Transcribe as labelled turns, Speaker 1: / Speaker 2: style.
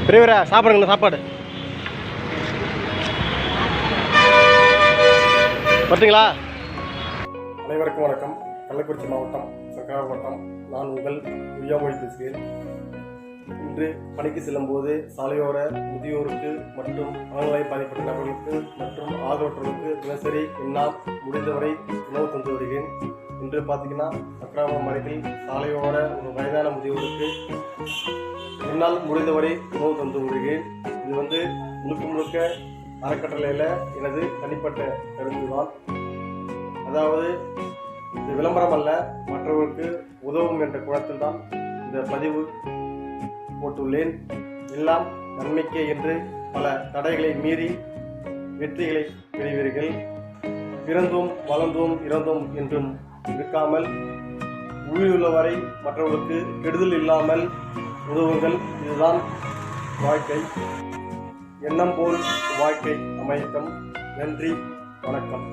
Speaker 1: பெரியவரா சாப்பாடுங்களா சாப்பாடு பார்த்தீங்களா?
Speaker 2: அனைவருக்கும் வணக்கம். கள்ளக்குறிச்சி மாவட்டம் சக்கரார் வட்டம். நான் உங்கள் உய்யாமொழி பேசுகிறேன். இன்று பணிக்கு செல்லும் போது சாலையோர முதியோருக்கு மற்றும் மனநோய் பாதிப்பட்ட நபர்களுக்கு மற்றும் ஆதரவற்றவர்களுக்கு தினசரி என்னால் முடிந்தவரை உணவு தந்து வருகிறேன். இன்று பார்த்தீங்கன்னா சக்கராபுரம் அருகில் சாலையோர ஒரு வயதான முதியோருக்கு என்னால் முடிந்தவரை உணவு தந்து வருகிறேன். இது முழுக்க முழுக்க அறக்கட்டளையில் எனது தனிப்பட்ட கருத்து தான். அதாவது இது விளம்பரம் அல்ல, மற்றவர்களுக்கு உதவும் என்ற குணத்தில் தான் இந்த பதிவு போட்டுள்ளேன். எல்லாம் நன்மைக்கே என்று பல தடைகளை மீறி வெற்றிகளை பெறுவீர்கள். பிறந்தோம் வளர்ந்தோம் இறந்தோம் என்றும் இருக்காமல் உயிருள்ளவரை மற்றவர்களுக்கு கெடுதல் இல்லாமல் உதவுங்கள். இதுதான் வாழ்க்கை. எண்ணம் போல் வாழ்க்கை அமையட்டும். நன்றி, வணக்கம்.